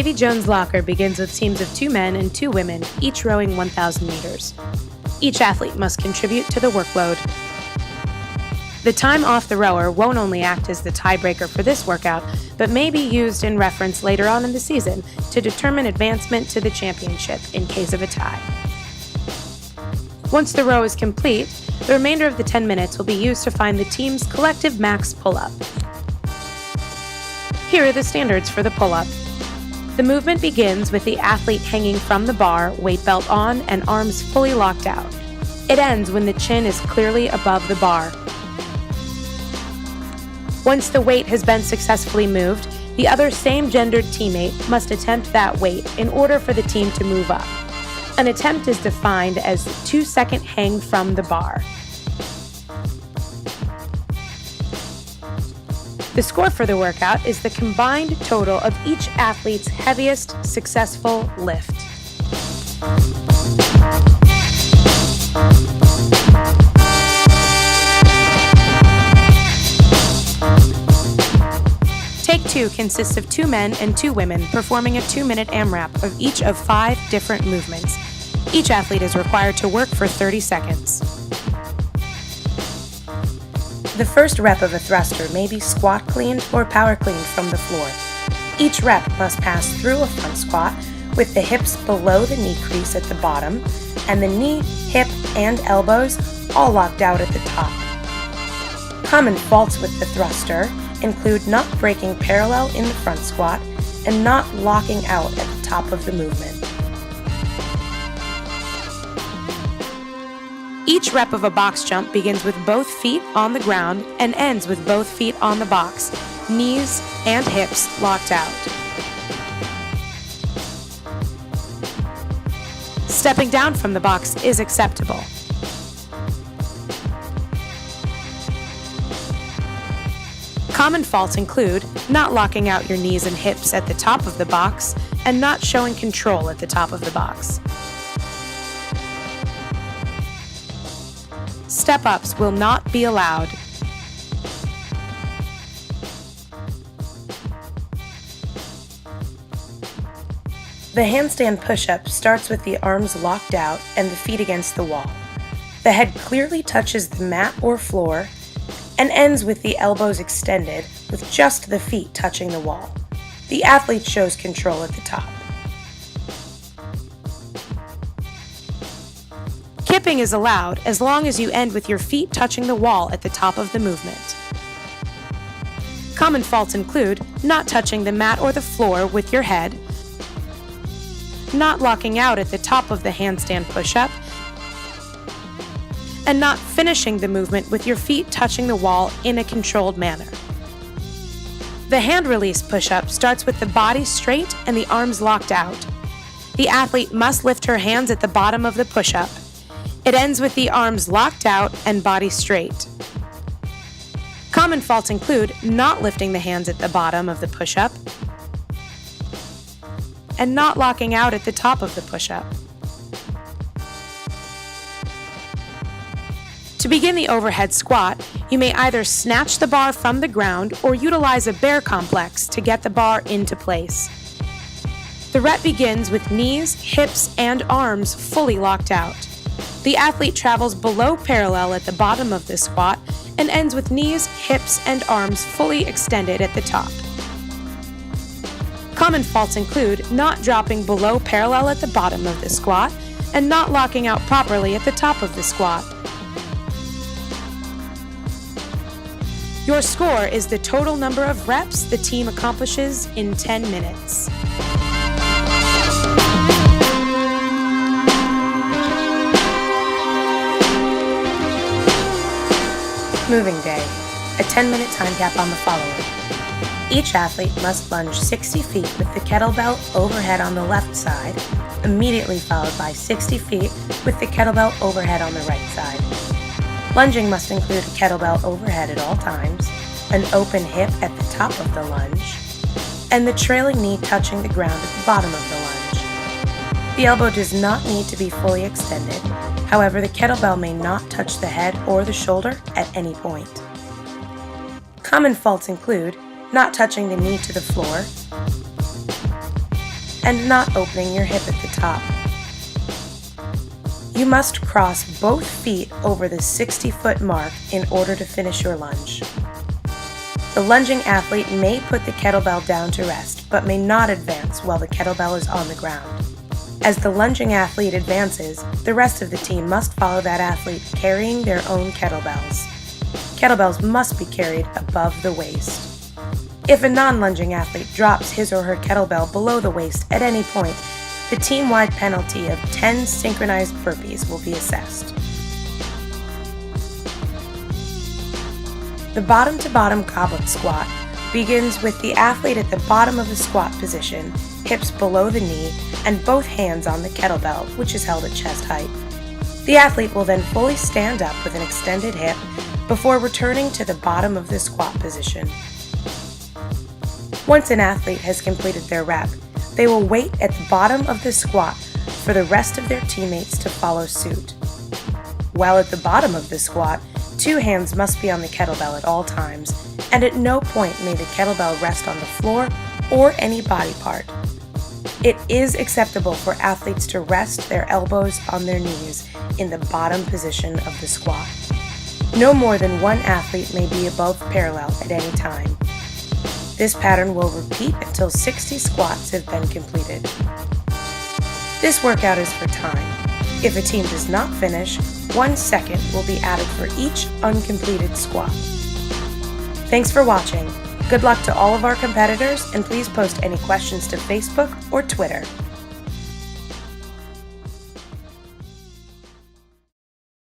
Davy Jones' locker begins with teams of 2 men and 2 women, each rowing 1,000 meters. Each athlete must contribute to the workload. The time off the rower won't only act as the tiebreaker for this workout, but may be used in reference later on in the season to determine advancement to the championship in case of a tie. Once the row is complete, the remainder of the 10 minutes will be used to find the team's collective max pull-up. Here are the standards for the pull-up. The movement begins with the athlete hanging from the bar, weight belt on, and arms fully locked out. It ends when the chin is clearly above the bar. Once the weight has been successfully moved, the other same-gendered teammate must attempt that weight in order for the team to move up. An attempt is defined as 2-second hang from the bar. The score for the workout is the combined total of each athlete's heaviest successful lift. Take 2 consists of 2 men and 2 women performing a 2-minute AMRAP of each of 5 different movements. Each athlete is required to work for 30 seconds. The first rep of a thruster may be squat cleaned or power cleaned from the floor. Each rep must pass through a front squat with the hips below the knee crease at the bottom and the knee, hip, and elbows all locked out at the top. Common faults with the thruster include not breaking parallel in the front squat and not locking out at the top of the movement. Each rep of a box jump begins with both feet on the ground and ends with both feet on the box, knees and hips locked out. Stepping down from the box is acceptable. Common faults include not locking out your knees and hips at the top of the box and not showing control at the top of the box. Step-ups will not be allowed. The handstand push-up starts with the arms locked out and the feet against the wall. The head clearly touches the mat or floor and ends with the elbows extended with just the feet touching the wall. The athlete shows control at the top. Kipping is allowed as long as you end with your feet touching the wall at the top of the movement. Common faults include not touching the mat or the floor with your head, not locking out at the top of the handstand push-up, and not finishing the movement with your feet touching the wall in a controlled manner. The hand release push-up starts with the body straight and the arms locked out. The athlete must lift her hands at the bottom of the push-up. It ends with the arms locked out and body straight. Common faults include not lifting the hands at the bottom of the push-up and not locking out at the top of the push-up. To begin the overhead squat, you may either snatch the bar from the ground or utilize a bear complex to get the bar into place. The rep begins with knees, hips, and arms fully locked out. The athlete travels below parallel at the bottom of the squat and ends with knees, hips, and arms fully extended at the top. Common faults include not dropping below parallel at the bottom of the squat and not locking out properly at the top of the squat. Your score is the total number of reps the team accomplishes in 10 minutes. Moving day, a 10-minute time cap on the following. Each athlete must lunge 60 feet with the kettlebell overhead on the left side, immediately followed by 60 feet with the kettlebell overhead on the right side. Lunging must include a kettlebell overhead at all times, an open hip at the top of the lunge, and the trailing knee touching the ground at the bottom of the lunge. The elbow does not need to be fully extended. However, the kettlebell may not touch the head or the shoulder at any point. Common faults include not touching the knee to the floor, and not opening your hip at the top. You must cross both feet over the 60-foot mark in order to finish your lunge. The lunging athlete may put the kettlebell down to rest, but may not advance while the kettlebell is on the ground. As the lunging athlete advances, the rest of the team must follow that athlete carrying their own kettlebells. Kettlebells must be carried above the waist. If a non-lunging athlete drops his or her kettlebell below the waist at any point, the team-wide penalty of 10 synchronized burpees will be assessed. The bottom-to-bottom goblet squat begins with the athlete at the bottom of the squat position, hips below the knee, and both hands on the kettlebell, which is held at chest height. The athlete will then fully stand up with an extended hip before returning to the bottom of the squat position. Once an athlete has completed their rep, they will wait at the bottom of the squat for the rest of their teammates to follow suit. While at the bottom of the squat, 2 hands must be on the kettlebell at all times, and at no point may the kettlebell rest on the floor or any body part. It is acceptable for athletes to rest their elbows on their knees in the bottom position of the squat. No more than 1 athlete may be above parallel at any time. This pattern will repeat until 60 squats have been completed. This workout is for time. If a team does not finish, 1 second will be added for each uncompleted squat. Thanks for watching. Good luck to all of our competitors, and please post any questions to Facebook or Twitter.